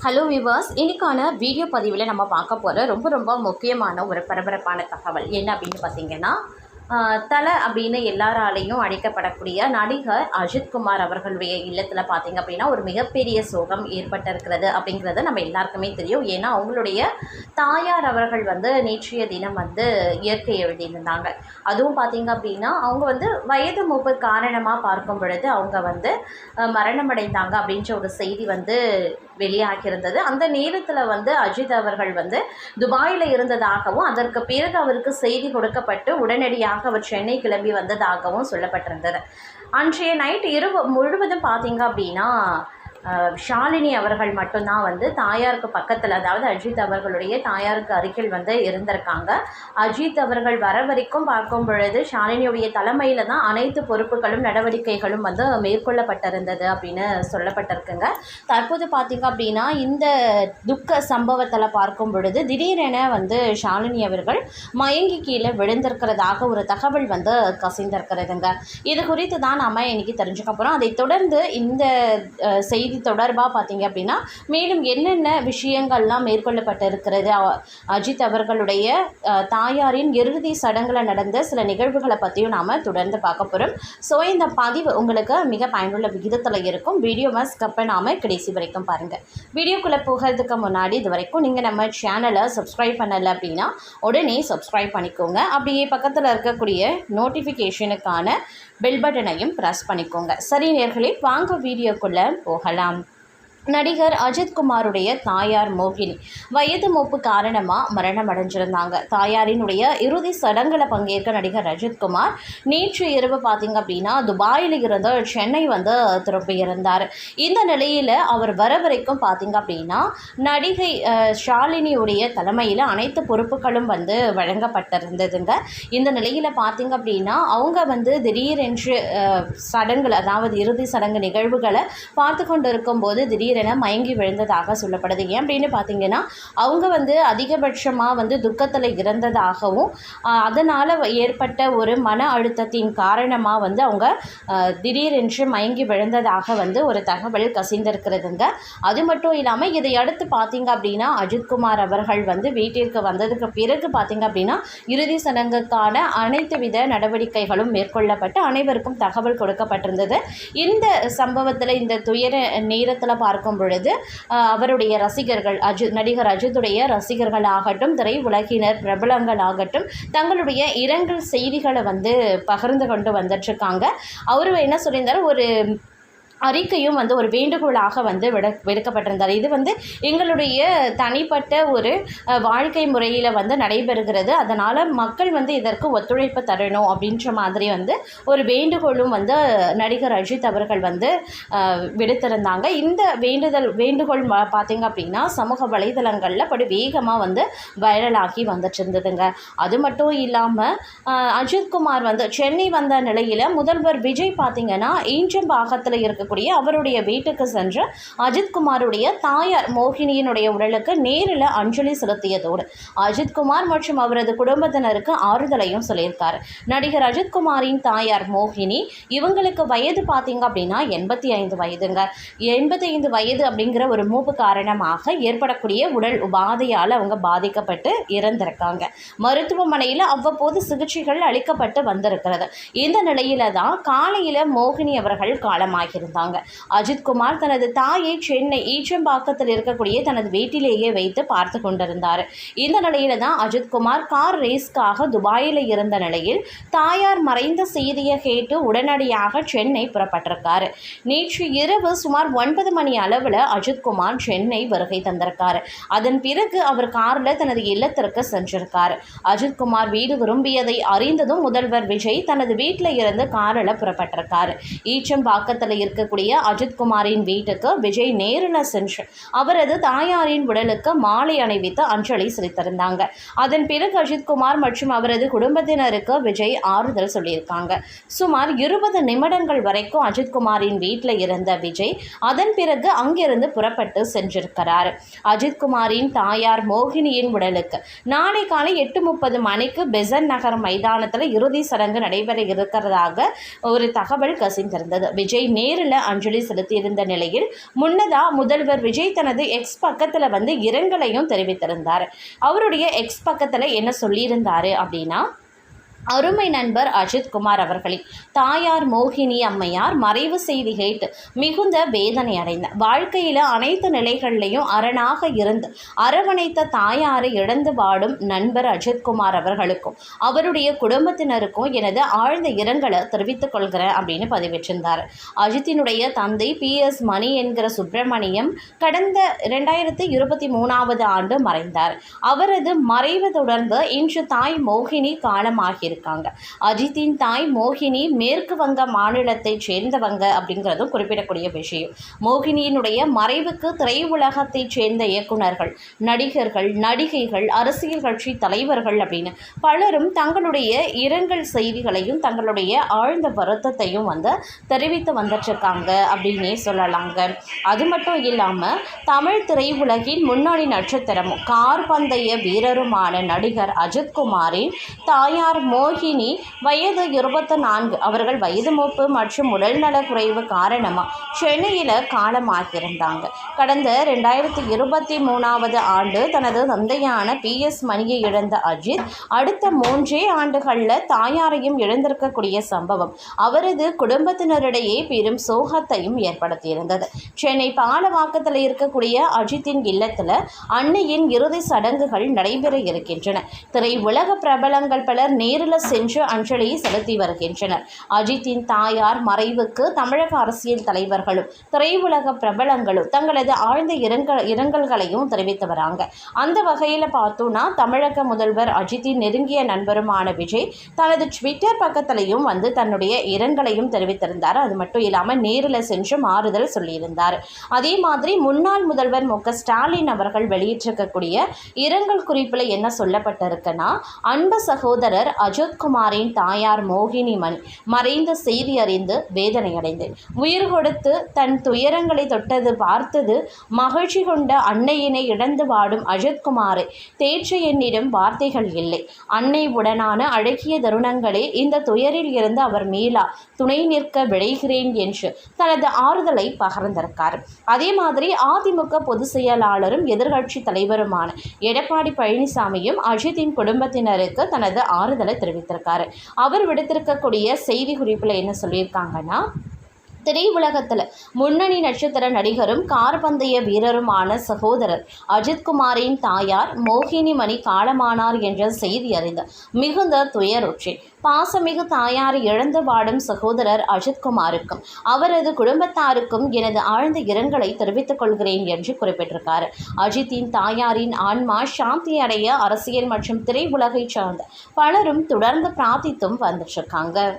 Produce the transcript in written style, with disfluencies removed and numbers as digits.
Hello viewers, இன்னைக்கான video பதிவில் நம்ம பார்க்க போகிற ரொம்ப முக்கியமான ஒரு பரபரப்பான தகவல் என்ன அப்படின்னு பார்த்தீங்கன்னா, தலை அப்படின்னு எல்லாராலையும் அழைக்கப்படக்கூடிய நடிகர் அஜித்குமார் அவர்களுடைய இல்லத்தில் பார்த்திங்க அப்படின்னா ஒரு மிகப்பெரிய சோகம் ஏற்பட்டிருக்கிறது அப்படிங்கிறது நம்ம எல்லாருக்குமே தெரியும். ஏன்னா அவங்களுடைய தாயார் அவர்கள் நேற்றைய தினம் இயற்கை எழுதியிருந்தாங்க. அதுவும் பார்த்திங்க அப்படின்னா அவங்க வயது மூப்பு காரணமாக பார்க்கும் பொழுது அவங்க மரணமடைந்தாங்க அப்படின்ற ஒரு செய்தி வெளியாகியிருந்தது. அந்த நேரத்தில் அஜித் அவர்கள் துபாயில் இருந்ததாகவும் அதற்கு பிறகு அவருக்கு செய்தி கொடுக்கப்பட்டு உடனடியாக அவர் சென்னை கிளம்பி வந்ததாகவும் சொல்லப்பட்டிருந்தது. அன்றைய நைட் இரவு முழுவதும் பார்த்திங்க அப்படின்னா ஷாலினி அவர்கள் மட்டும்தான் தாயாருக்கு பக்கத்தில், அதாவது அஜித் அவர்களுடைய தாயாருக்கு அருகில் இருந்திருக்காங்க. அஜித் அவர்கள் வர வரைக்கும் பார்க்கும் பொழுது ஷாலினியுடைய தலைமையில் தான் அனைத்து பொறுப்புகளும் நடவடிக்கைகளும் மேற்கொள்ளப்பட்டிருந்தது அப்படின்னு சொல்லப்பட்டிருக்குங்க. தற்போது பார்த்திங்க அப்படின்னா இந்த துக்க சம்பவத்தில் பார்க்கும் பொழுது திடீரென ஷாலினி அவர்கள் மயங்கி கீழே விழுந்திருக்கிறதாக ஒரு தகவல் கசிந்திருக்கிறதுங்க. இது குறித்து தான் நாம் இன்றைக்கி தெரிஞ்சுக்க போகிறோம். அதைத் தொடர்ந்து இந்த செய்தி தொடர்பாக பார்த்தீங்க அப்படின்னா மேலும் என்னென்ன விஷயங்கள்லாம் மேற்கொள்ளப்பட்டிருக்கிறது, அஜித் அவர்களுடைய தாயாரின் இறுதி சடங்கில் நடந்த சில நிகழ்வுகளை பற்றியும் நாம் தொடர்ந்து பார்க்க போகிறோம். ஸோ இந்த பதிவு உங்களுக்கு மிக பயனுள்ள விகிதத்தில் இருக்கும். வீடியோவை ஸ்கிப் பண்ணாமல் கடைசி வரைக்கும் பாருங்கள். வீடியோக்குள்ளே போகிறதுக்கு முன்னாடி இது வரைக்கும் நீங்கள் நம்ம சேனலை சப்ஸ்கிரைப் பண்ணலை அப்படின்னா உடனே சப்ஸ்கிரைப் பண்ணிக்கோங்க. அப்படியே பக்கத்தில் இருக்கக்கூடிய நோட்டிஃபிகேஷனுக்கான பெல் பட்டனையும் ப்ரெஸ் பண்ணிக்கோங்க. சரி நேயர்களே, வாங்க வீடியோக்குள்ளே போகலாம். நடிகர் அஜித்குமாருடைய தாயார் மோகினி வயது மூப்பு காரணமாக மரணம் அடைஞ்சிருந்தாங்க. தாயாரினுடைய இறுதி சடங்கில் பங்கேற்க நடிகர் அஜித்குமார் நேற்று இரவு பார்த்திங்க அப்படின்னா துபாயில் இருந்து சென்னை திரும்பியிருந்தார். இந்த நிலையில் அவர் வர வரைக்கும் பார்த்திங்க அப்படின்னா நடிகை ஷாலினியுடைய தலைமையில் அனைத்து பொறுப்புகளும் வழங்கப்பட்டிருந்ததுங்க. இந்த நிலையில் பார்த்திங்க அப்படின்னா அவங்க திடீரென்று சடங்குகள், அதாவது இறுதி சடங்கு நிகழ்வுகளை பார்த்து கொண்டு இருக்கும்போது திடீரென மயங்கி விழுந்ததாக சொல்லப்படுது. ஏன் அப்படின்னு பார்த்தீங்கன்னா அவங்க அதிகபட்சமாக துக்கத்தில் இருந்ததாகவும் அதனால் ஏற்பட்ட ஒரு மன அழுத்தத்தின் காரணமாக அவங்க திடீரென்று மயங்கி விழுந்ததாக ஒரு தகவல் கசிந்திருக்கிறதுங்க. அது மட்டும் இல்லாமல் இதை அடுத்து பார்த்தீங்க அப்படின்னா அஜித்குமார் அவர்கள் வீட்டிற்கு வந்ததுக்கு பிறகு பார்த்தீங்க அப்படின்னா இறுதி சடங்குக்கான அனைத்து வித நடவடிக்கைகளும் மேற்கொள்ளப்பட்டு அனைவருக்கும் தகவல் கொடுக்கப்பட்டிருந்தது. இந்த சம்பவத்தில், இந்த துயர நேரத்தில் பார்க்கும் பொழுது அவருடைய ரசிகர்கள், நடிகர் அஜித்துடைய ரசிகர்கள் ஆகட்டும், திரை உலகினர் பிரபலங்கள் ஆகட்டும் தங்களுடைய இரங்கல் செய்திகளை பகிர்ந்து கொண்டு வந்துட்டுருக்காங்க. அவரு என்ன சொல்லியிருந்தாரு, ஒரு அறிக்கையும் ஒரு வேண்டுகோளாக விடுக்கப்பட்டிருந்தார். இது எங்களுடைய தனிப்பட்ட ஒரு வாழ்க்கை முறையில் நடைபெறுகிறது. அதனால் மக்கள் இதற்கு ஒத்துழைப்பு தரணும் அப்படின்ற மாதிரி ஒரு வேண்டுகோளும் நடிகர் அஜித் அவர்கள் விடுத்திருந்தாங்க. இந்த வேண்டுகோள் பார்த்திங்க அப்படின்னா சமூக வலைதளங்களில் படி வேகமாக வைரலாகி வந்துட்டு இருந்ததுங்க. அது மட்டும் இல்லாமல் அஜித்குமார் சென்னை வந்த நிலையில் முதல்வர் விஜய் பார்த்திங்கன்னா ஈஞ்சம்பாக்கத்தில் இருக்க அவருடைய வீட்டுக்கு சென்று அஜித்குமாருடைய தாயார் மோகினியினுடைய உடலுக்கு நேரில் அஞ்சலி செலுத்தியதோடு அஜித்குமார் மற்றும் அவரது குடும்பத்தினருக்கு ஆறுதலையும் சொல்லியிருக்காரு. நடிகர் அஜித்குமாரின் தாயார் மோகினி, இவங்களுக்கு வயது பார்த்தீங்க அப்படின்னா 85 வயதுங்க. 85 வயது அப்படிங்கிற ஒரு மூப்பு காரணமாக ஏற்படக்கூடிய உடல் உபாதையால் அவங்க பாதிக்கப்பட்டு இறந்திருக்காங்க. மருத்துவமனையில் அவ்வப்போது சிகிச்சைகள் அளிக்கப்பட்டு வந்திருக்கிறது. இந்த நிலையில தான் காலையில் மோகினி அவர்கள் காலமாகியிருந்தாங்க. அஜித்குமார் தனது தாயை சென்னை ஈச்சம்பாக்கத்தில் இருக்கக்கூடிய தனது வீட்டிலேயே வைத்து பார்த்து கொண்டிருந்தார். இந்த நிலையில தான் அஜித்குமார் கார் ரேஸ்க்காக துபாயில் இருந்த நிலையில் தாயார் மறைந்த செய்தியை கேட்டு உடனடியாக சென்னை புறப்பட்டிருக்காரு. நேற்று இரவு சுமார் 9 மணி அளவில் அஜித்குமார் சென்னை வருகை தந்திருக்காரு. அதன் பிறகு அவர் காரில் தனது இல்லத்திற்கு சென்றிருக்காரு. அஜித்குமார் வீடு விரும்பியதை அறிந்ததும் முதல்வர் விஜய் தனது வீட்டில் இருந்து காரில் புறப்பட்டிருக்காரு. ஈச்சம்பாக்கத்தில் இருக்கக்கூடிய அஜித்குமாரின் வீட்டுக்கு விஜய் நேரில் சென்று அவரது தாயாரின் உடலுக்கு மாலை அணிவித்து அஞ்சலி செலுத்தியிருந்தாங்க. அதன் பிறகு அஜித்குமார் மற்றும் அவரது குடும்பத்தினருக்கு விஜய் ஆறுதல் சொல்லியிருக்காங்க. சுமார் 20 நிமிடங்கள் வரைக்கும் அஜித்குமாரின் வீட்டில் இருந்த விஜய் அதன் பிறகு அங்கிருந்து புறப்பட்டு சென்றிருக்கிறார். அஜித்குமாரின் தாயார் மோகினியின் உடலுக்கு நாளை காலை 8:30 மணிக்கு பெசன் நகர் மைதானத்தில் இறுதி சடங்கு நடைபெற இருக்கிறதாக ஒரு தகவல் கசிந்திருந்தது. விஜய் நேரில் அஞ்சலி செலுத்தியிருந்த நிலையில் முன்னதாக முதல்வர் விஜய் தனது எக்ஸ் பக்கத்தில் வந்து இரங்கலையும் தெரிவித்திருந்தார். அவருடைய எக்ஸ் பக்கத்தில் என்ன சொல்லியிருந்தார் அப்படின்னா, அருமை நண்பர் அஜித்குமார் அவர்களின் தாயார் மோகினி அம்மையார் மறைவு செய்தி கேட்டு மிகுந்த வேதனை அடைந்த வாழ்க்கையில் அனைத்து நிலைகளிலையும் அரணாக இருந்து அரவணைத்த தாயாரை இழந்து வாடும் நண்பர் அஜித்குமார் அவர்களுக்கும் அவருடைய குடும்பத்தினருக்கும் எனது ஆழ்ந்த இரங்கலை தெரிவித்துக் கொள்கிறேன் அப்படின்னு பதிவிட்டிருந்தார். அஜித்தினுடைய தந்தை PS மணி என்கிற சுப்பிரமணியம் கடந்த 2023 ஆண்டு மறைந்தார். அவரது மறைவு தொடர்ந்து இன்று தாய் மோகினி காலமாகியிருக்கிறார். அஜித்தின் தாய் மோகினி மேற்கு வங்க மாநிலத்தை சேர்ந்தவங்க அப்படிங்கிறதும் குறிப்பிடக்கூடிய விஷயம். மோகினியினுடைய மறைவுக்கு திரையுலகத்தை சேர்ந்த இயக்குநர்கள், நடிகர்கள், நடிகைகள், அரசியல் கட்சி தலைவர்கள் அப்படின்னு பலரும் தங்களுடைய இரங்கல் செய்திகளையும் தங்களுடைய ஆழ்ந்த வருத்தத்தையும் வந்து தெரிவித்து வந்துட்டுருக்காங்க அப்படின்னே சொல்லலாங்க. அது மட்டும் இல்லாமல் தமிழ் திரையுலகின் முன்னணி நட்சத்திரமும் கார்பந்தய வீரருமான நடிகர் அஜித்குமாரின் தாயார் மோகினி வயது 24. அவர்கள் வயது மூப்பு மற்றும் உடல்நலக் குறைவு காரணமாக சென்னையில் காலமாகியிருந்தாங்க. கடந்த 2023 ஆண்டு தனது தந்தையான PS மணியை இழந்த அஜித் அடுத்த 3 ஆண்டுகளில் தாயாரையும் இழந்திருக்கக்கூடிய சம்பவம் அவரது குடும்பத்தினரிடையே பெரும் சோகத்தையும் ஏற்படுத்தியிருந்தது. சென்னை பாலவாக்கத்தில் இருக்கக்கூடிய அஜித்தின் இல்லத்தில் அன்னையின் இறுதி சடங்குகள் நடைபெற இருக்கின்றன. திரையுலக பிரபலங்கள் பலர் நேரில் சென்று அஞ்சலி செலுத்தி வருகின்றனர். அஜித்தின் தாயார் மறைவுக்கு தமிழக அரசியல் தலைவர்களும் திரையுலக பிரபலங்களும் தங்களது ஆழ்ந்த இரங்கல்களையும் தெரிவித்து வராங்க. அந்த வகையில் பார்த்தோன்னா தமிழக முதல்வர் அஜித்தின் நெருங்கிய நண்பருமான விஜய் தனது ட்விட்டர் பக்கத்திலையும் வந்து தன்னுடைய இரங்கலையும் தெரிவித்திருந்தார். அது மட்டும் இல்லாமல் நேரில் சென்று மாறுதல் சொல்லியிருந்தார். அதே மாதிரி முன்னாள் முதல்வர் MK ஸ்டாலின் அவர்கள் வெளியிட்டிருக்கக்கூடிய இரங்கல் குறிப்பில் என்ன சொல்லப்பட்டிருக்குன்னா, அன்பு சகோதரர் அஜித்குமாரின் தாயார் மோகினி மணி மறைந்த செய்தி அறிந்து வேதனையடைந்தேன். உயிர் கொடுத்து தன் துயரங்களை தொட்டது பார்த்தது மகிழ்ச்சி கொண்ட அன்னையினை இழந்து வாடும் அஜித்குமாரை தேற்ற என்னிடம் வார்த்தைகள் இல்லை. அன்னை உடனான அழகிய தருணங்களே இந்த துயரில் இருந்து அவர் மீளா துணை நிற்க விளைகிறேன் என்று தனது ஆறுதலை பகிர்ந்திருக்கார். அதே மாதிரி அதிமுக பொதுச் செயலாளரும் எதிர்க்கட்சி தலைவருமான எடப்பாடி பழனிசாமியும் அஜித்தின் குடும்பத்தினருக்கு தனது ஆறுதலை தெரிவித்திருக்காரு. அவர் விடுத்திருக்கக்கூடிய செய்தி குறிப்பில் என்ன சொல்லியிருக்காங்கன்னா, திரையுலகத்தில் முன்னணி நட்சத்திர நடிகரும் கார்பந்தய வீரருமான சகோதரர் அஜித்குமாரின் தாயார் மோகினி மணி காலமானார் என்ற செய்தி அறிந்து மிகுந்த துயருற்றேன். பாசமிகு தாயாரை இழந்து வாடும் சகோதரர் அஜித்குமாருக்கும் அவரது குடும்பத்தாருக்கும் எனது ஆழ்ந்த இரங்கலை தெரிவித்துக் கொள்கிறேன் என்று குறிப்பிட்டிருக்கார். அஜித்தின் தாயாரின் ஆன்மா சாந்தி அடைய அரசியல் மற்றும் திரையுலகை சார்ந்த பலரும் தொடர்ந்து பிரார்த்தித்தும் வந்துட்டு இருக்காங்க.